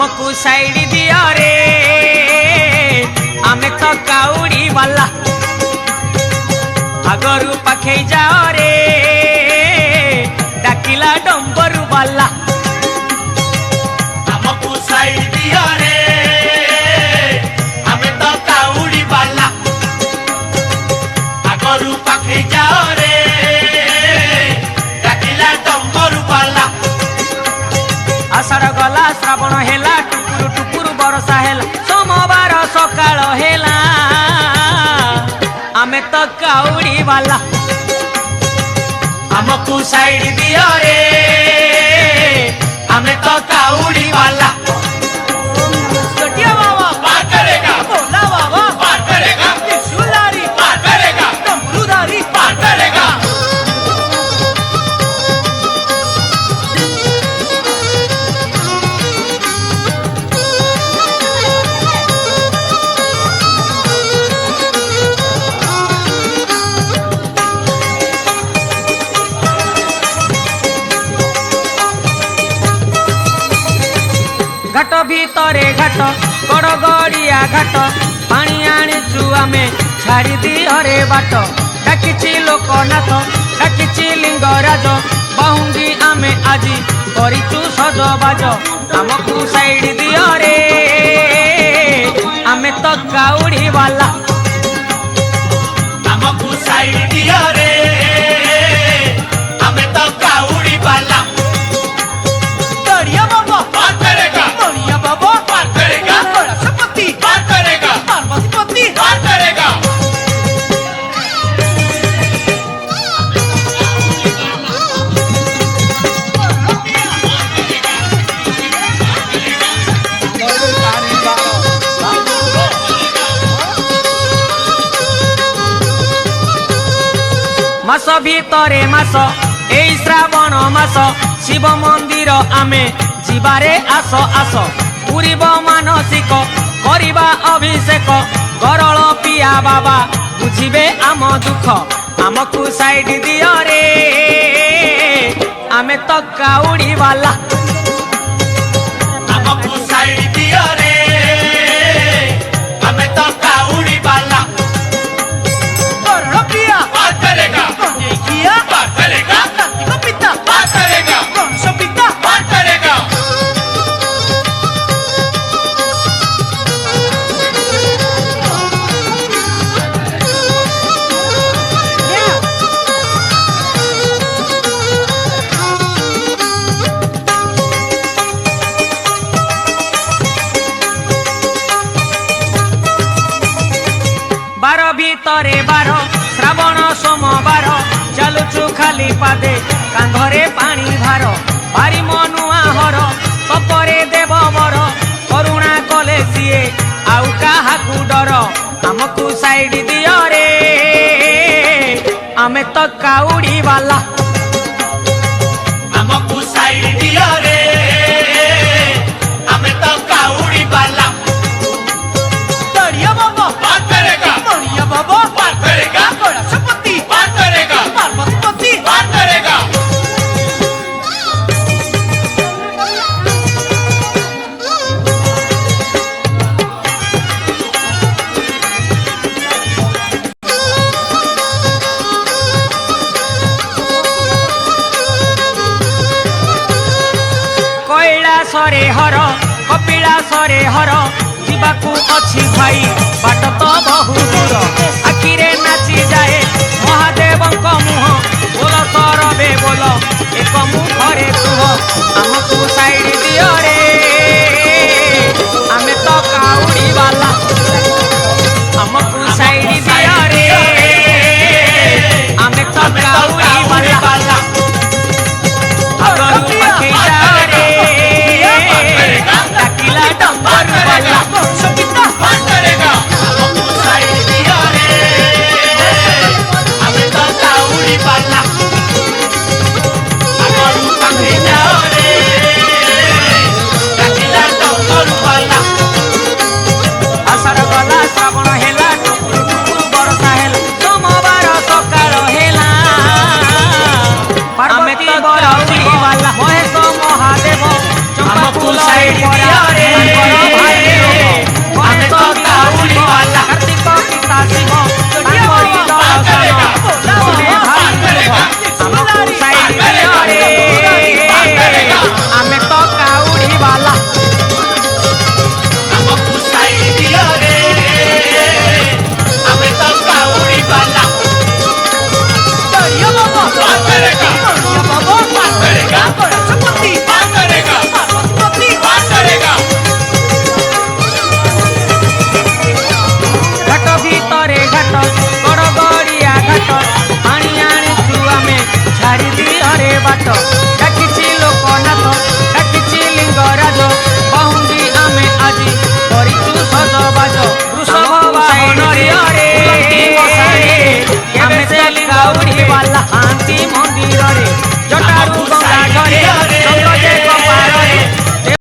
हमको साइड दिया रे आमे तो काउड़ी वाला आगरू पाखे जाओ रे डाकिला डंबरू वाला हमको साइड दिया रे आमे तो काउड़ी वाला आगरू पाखे जाओ रे डाकिला डंबरू वाला आषाढ़ गला श्रावण हेला टुकुरु टुकुरु बरसा हेला सोमवार सकाळ हेला आमे तो काउड़ी वाला हमको साइड दिया रे आमे तो काउड़ी वाला गटिया बाबा पार करेगा भोला बाबा पार करेगा त्रिशूलधारी पार करेगा डमरूधारी पार करेगा घाट भितरे घाट बड़ गड़िया घाट पानी आनीचु आमे छाड़ी दी हरे बाट डाकिची लोकनाथ डाकिची लिंगराज बाहुंगी आमे आजी करिचु सजबाज आमको साइड दियो रे आमे तो काउड़ी वाला हमको साइड दिया रे आमे तो काउड़ी वाला गड़िया बाबा पार करेगा गड़िया बाबा पार करेगा राष्ट्रपति पार करेगा पार्वतीपति पार करेगा मास भितरे मास एई श्रावण मास शिव मंदिर आमे जीवारे आस आस पूरीब मानसिक करिबा अभिषेक गरल पिया बाबा बुझिबे आम दुख आमको साइड दियो रे आमे तो काउड़ी वाला हमको साइड दिया रे आमे तो काउड़ी वाला गरल पिया पार करेगा देखिया पार करेगा कार्तिक पिता पार करेगा गणेश पिता पार करेगा बार भितरे बार श्रावण सोमवार चलुचु खाली पादे कांधरे पानी भार भारी मनुआ हर तपरे देव बर करुणा कले सीए आउ काहाकू डर आमको साइड दियो रे आमे तो काउड़ी वाला हमको साइड दिया रे आमे तो काउड़ी वाला गड़िया बाबा पार करेगा गड़िया बाबा पार करेगा राष्ट्रपति पार करेगा पार्वतीपति पार करेगा कैलासरे हर कपिलासरे हर जीवाकू अछि भाई बाट तो बहु दूर आखिरे नाची जाए महादेवंक मुह बोल सरबे बोल एक मुखरे कुह आमको साइड दियो रे आमे तो काउड़ी वाला आमको साइड दियो रे आमे तो काउड़ी वाला अगरू पखे जा रे डाकिला डंबरू वाला पार करेगा हमको साइड दिया रे आमे तो काउड़ी वाला आगरू पाखे जाओ रे बाट डाकिछि लोकनाथ डाकिछि लिंगराज बहुंगी आमे आजी करिछु सजबाज वृषभ वाहन रे केबे से लिंगाउड़ी वाला